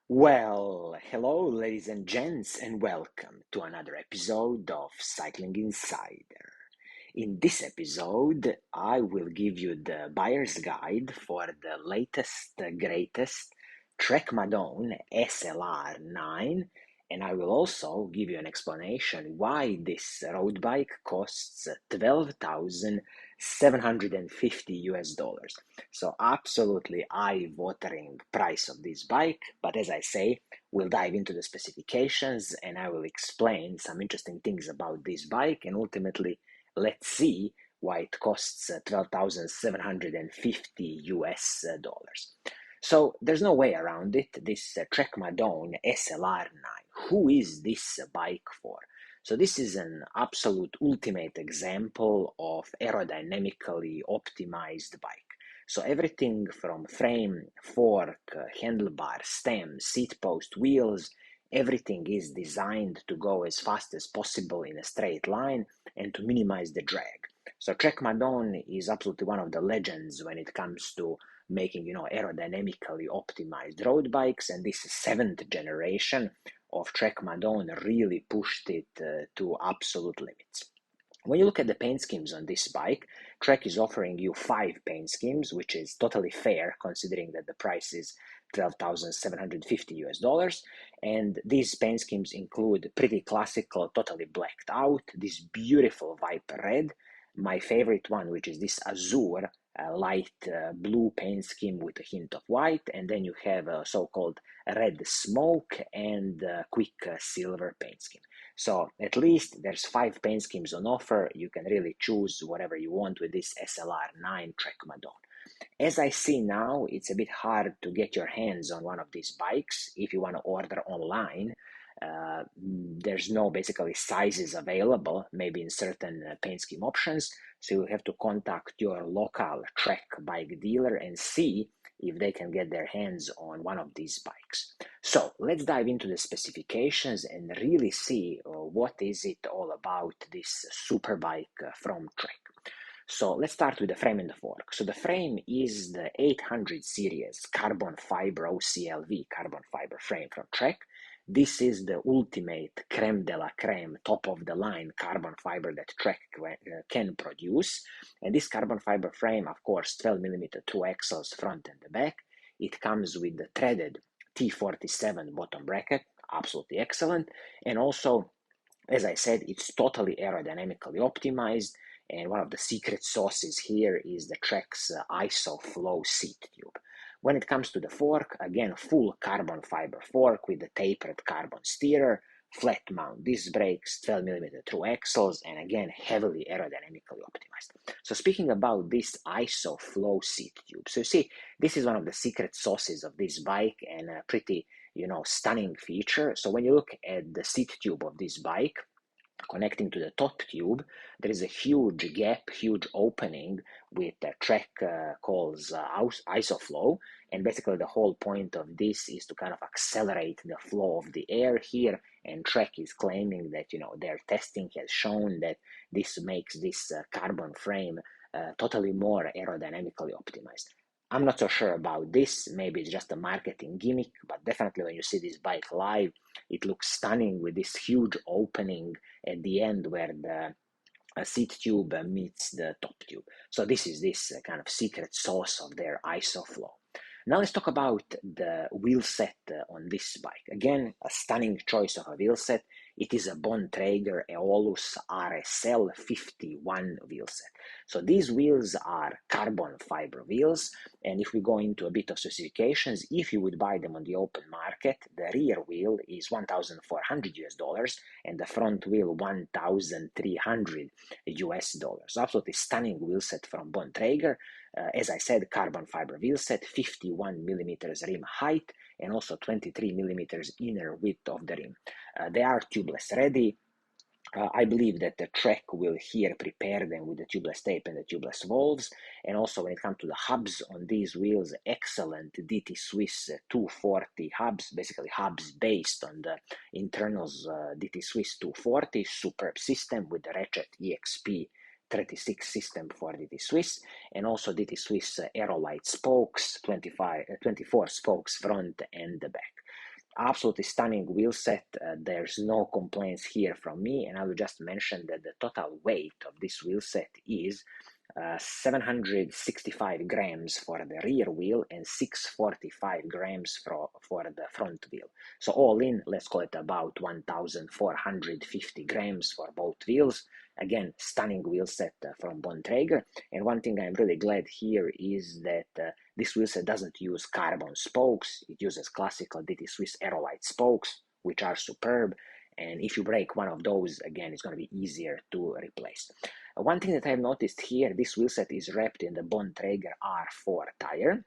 Well, hello, ladies and gents, and welcome to another episode of Cycling Insider. In this episode, I will give you the buyer's guide for the latest, greatest Trek Madone SLR 9, and I will also give you an explanation why this road bike costs 12,750 US dollars. So absolutely eye-watering price of this bike, but as I say, we'll dive into the specifications and I will explain some interesting things about this bike, and ultimately let's see why it costs 12,750 US dollars. So there's no way around it. This Trek Madone SLR 9. Who is this bike for? So this is an absolute ultimate example of aerodynamically optimized bike. So everything from frame, fork, handlebar, stem, seat post, wheels, everything is designed to go as fast as possible in a straight line and to minimize the drag. So Trek Madone is absolutely one of the legends when it comes to making, aerodynamically optimized road bikes, and this seventh generation of Trek Madone really pushed it to absolute limits. When you look at the paint schemes on this bike, Trek is offering you 5 paint schemes, which is totally fair considering that the price is 12,750 US dollars. And these paint schemes include pretty classical, totally blacked out, this beautiful Viper red, my favorite one, which is this azure, light blue paint scheme with a hint of white, and then you have a so-called red smoke and quick silver paint scheme. So at least there's 5 paint schemes on offer. You can really choose whatever you want with this SLR9 Trek Madone. As I see now, it's a bit hard to get your hands on one of these bikes if you want to order online. There's no basically sizes available, maybe in certain paint scheme options. So you have to contact your local Trek bike dealer and see if they can get their hands on one of these bikes. So let's dive into the specifications and really see what is it all about, this super bike from Trek. So let's start with the frame and the fork. So the frame is the 800 series carbon fiber OCLV carbon fiber frame from Trek. This is the ultimate creme de la creme, top of the line carbon fiber that Trek can produce. And this carbon fiber frame, of course, 12mm two axles front and the back. It comes with the threaded T47 bottom bracket, absolutely excellent. And also, as I said, it's totally aerodynamically optimized. And one of the secret sauces here is the Trek's IsoFlow seat tube. When it comes to the fork, again, full carbon fiber fork with the tapered carbon steerer, flat mount disc brakes, 12mm through axles, and again, heavily aerodynamically optimized. So speaking about this IsoFlow seat tube, so you see, this is one of the secret sauces of this bike and a pretty, stunning feature. So when you look at the seat tube of this bike, connecting to the top tube, there is a huge gap, huge opening with a Trek calls IsoFlow. And basically the whole point of this is to kind of accelerate the flow of the air here. And Trek is claiming that, their testing has shown that this makes this carbon frame totally more aerodynamically optimized. I'm not so sure about this. Maybe it's just a marketing gimmick, but definitely when you see this bike live, it looks stunning with this huge opening at the end where the seat tube meets the top tube. So this is this kind of secret sauce of their IsoFlow. Now let's talk about the wheel set on this bike. Again, a stunning choice of a wheel set. It is a Bontrager Aeolus RSL 51 wheel set. So these wheels are carbon fiber wheels, and if we go into a bit of specifications, if you would buy them on the open market, the rear wheel is 1,400 US dollars and the front wheel 1,300 US dollars. Absolutely stunning wheel set from Bontrager. As I said, carbon fiber wheel set, 51 millimeters rim height, and also 23 millimeters inner width of the rim. They are tubeless ready. I believe that the Trek will here prepare them with the tubeless tape and the tubeless valves. And also when it comes to the hubs on these wheels, excellent DT Swiss 240 hubs, basically hubs based on the internals DT Swiss 240, superb system with the ratchet EXP 36 system for DT Swiss, and also DT Swiss aero light spokes, 24 spokes front and the back. Absolutely stunning wheel set. There's no complaints here from me, and I will just mention that the total weight of this wheel set is 765 grams for the rear wheel and 645 grams for the front wheel. So all in, let's call it about 1,450 grams for both wheels. Again, stunning wheel set from Bontrager. And one thing I'm really glad here is that this wheel set doesn't use carbon spokes. It uses classical DT Swiss aerolite spokes, which are superb. And if you break one of those, again, it's going to be easier to replace. One thing that I've noticed here, this wheel set is wrapped in the Bontrager R4 tire.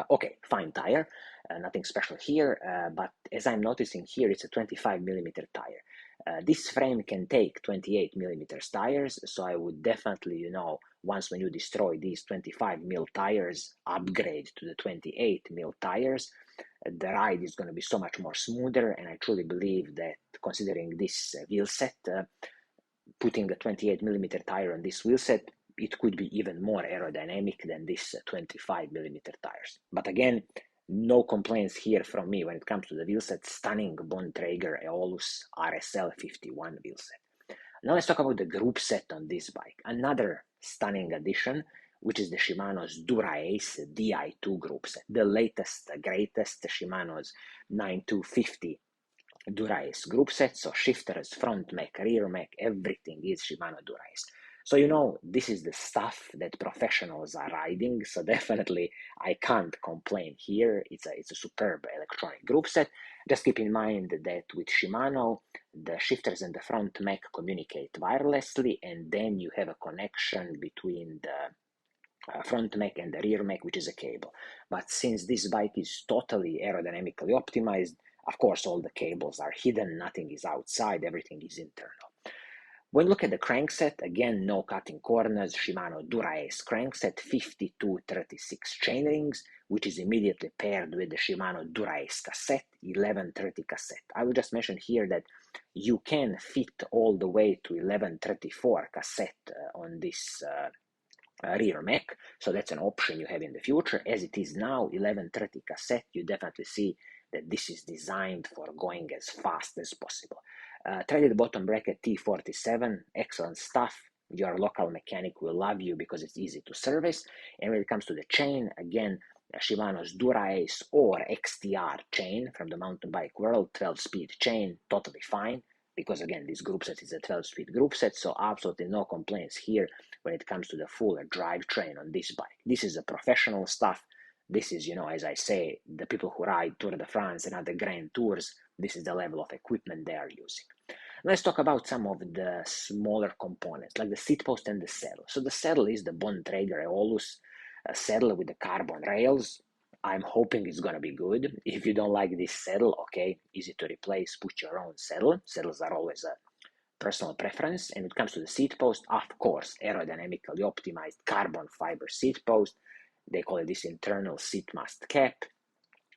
Okay, fine tire, nothing special here, but as I'm noticing here, it's a 25 millimeter tire. This frame can take 28 millimeters tires, so I would definitely, once when you destroy these 25 mil tires, upgrade to the 28 mil tires. The ride is going to be so much more smoother, and I truly believe that considering this wheel set, putting a 28 millimeter tire on this wheel set, it could be even more aerodynamic than this 25 millimeter tires. But again, no complaints here from me when it comes to the wheel set. Stunning Bontrager Aeolus RSL 51 wheel set. Now let's talk about the group set on this bike. Another stunning addition, which is the Shimano's Dura-Ace Di2 group set, the latest, greatest Shimano's 9250 Dura-Ace group set. So shifters, front mech, rear mech, everything is Shimano Dura-Ace. So this is the stuff that professionals are riding. So definitely I can't complain here. It's a superb electronic group set. Just keep in mind that with Shimano, the shifters and the front mech communicate wirelessly, and then you have a connection between the front mech and the rear mech, which is a cable. But since this bike is totally aerodynamically optimized, of course, all the cables are hidden, nothing is outside, everything is internal. When you look at the crankset, again, no cutting corners, Shimano Dura-Ace crankset, 5236 chainrings, which is immediately paired with the Shimano Dura-Ace cassette, 1130 cassette. I will just mention here that you can fit all the way to 1134 cassette on this rear mech, so that's an option you have in the future. As it is now, 1130 cassette, you definitely see that this is designed for going as fast as possible. Threaded bottom bracket T47, excellent stuff. Your local mechanic will love you because it's easy to service. And when it comes to the chain, again, Shimano's Dura-Ace or XTR chain from the mountain bike world, 12-speed chain, totally fine, because again, this group set is a 12-speed group set, so absolutely no complaints here when it comes to the full drivetrain on this bike. This is a professional stuff. This is, as I say, the people who ride Tour de France and other Grand Tours, this is the level of equipment they are using. Let's talk about some of the smaller components, like the seat post and the saddle. So the saddle is the Bontrager Aeolus saddle with the carbon rails. I'm hoping it's going to be good. If you don't like this saddle, okay, easy to replace, put your own saddle. Saddles are always a personal preference. And when it comes to the seat post, of course, aerodynamically optimized carbon fiber seat post. They call it this internal seat mast cap.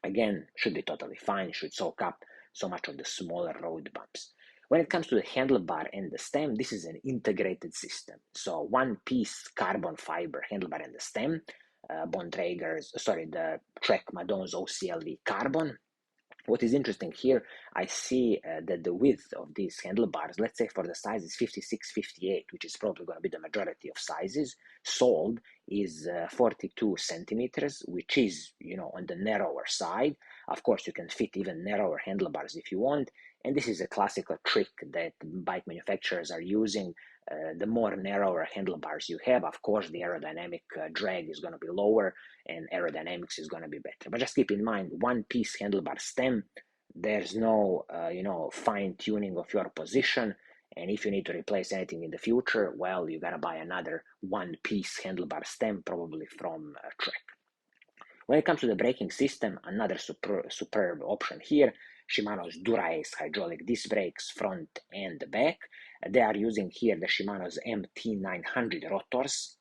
Again, should be totally fine, should soak up so much of the smaller road bumps. When it comes to the handlebar and the stem, this is an integrated system. So one-piece carbon fiber handlebar and the stem, the Trek Madone's OCLV Carbon. What is interesting here, I see that the width of these handlebars, let's say for the size is 56, 58, which is probably going to be the majority of sizes sold, is 42 centimeters, which is, on the narrower side. Of course, you can fit even narrower handlebars if you want, and this is a classical trick that bike manufacturers are using. The more narrower handlebars you have, of course, the aerodynamic drag is going to be lower and aerodynamics is going to be better. But just keep in mind, one-piece handlebar stem, there's no, fine tuning of your position. And if you need to replace anything in the future, well, you got to buy another one-piece handlebar stem, probably from Trek. When it comes to the braking system, another superb option here, Shimano's Dura-Ace hydraulic disc brakes, front and back. They are using here the Shimano's MT900 rotors.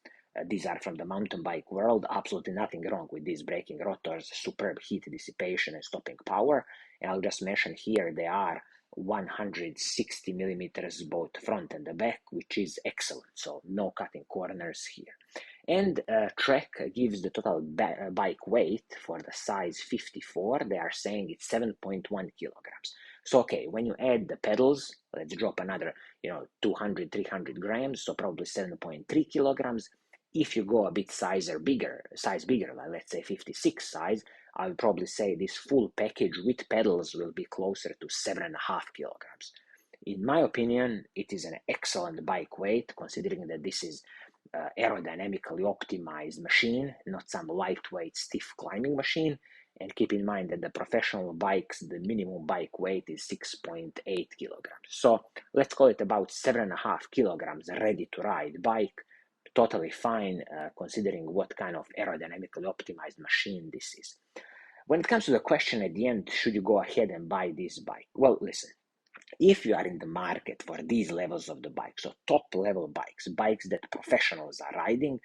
These are from the mountain bike world. Absolutely nothing wrong with these braking rotors. Superb heat dissipation and stopping power. And I'll just mention here they are 160 millimeters both front and the back, which is excellent. So no cutting corners here. And Trek gives the total bike weight for the size 54. They are saying it's 7.1 kilograms. So, okay, when you add the pedals, let's drop another, 200, 300 grams, so probably 7.3 kilograms. If you go a bit size bigger, like let's say 56 size, I would probably say this full package with pedals will be closer to 7.5 kilograms. In my opinion, it is an excellent bike weight, considering that this is aerodynamically optimized machine, not some lightweight, stiff climbing machine. And keep in mind that the professional bikes, the minimum bike weight is 6.8 kilograms. So let's call it about 7.5 kilograms ready to ride bike. Totally fine, considering what kind of aerodynamically optimized machine this is. When it comes to the question at the end, should you go ahead and buy this bike? Well, listen, if you are in the market for these levels of the bike, so top level bikes that professionals are riding,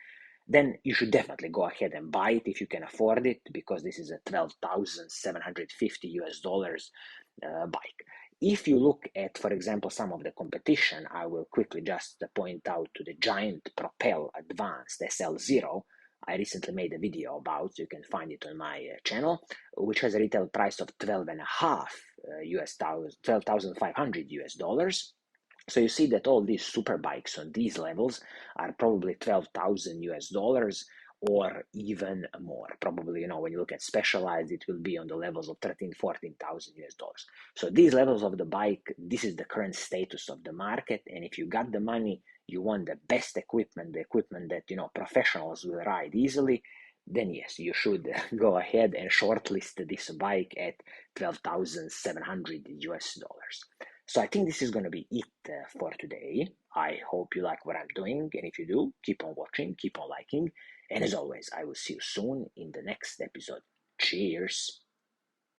then you should definitely go ahead and buy it if you can afford it, because this is a $12,750 bike. If you look at, for example, some of the competition, I will quickly just point out to the Giant Propel Advanced SL0. I recently made a video about, so you can find it on my channel, which has a retail price of 12,500 US dollars. So you see that all these super bikes on these levels are probably 12,000 US dollars or even more. Probably, when you look at Specialized, it will be on the levels of 13, 14,000 US dollars. So these levels of the bike, this is the current status of the market. And if you got the money, you want the best equipment, the equipment that, professionals will ride easily, then yes, you should go ahead and shortlist this bike at 12,700 US dollars. So I think this is going to be it for today. I hope you like what I'm doing, and if you do, keep on watching, keep on liking, and as always, I will see you soon in the next episode. Cheers!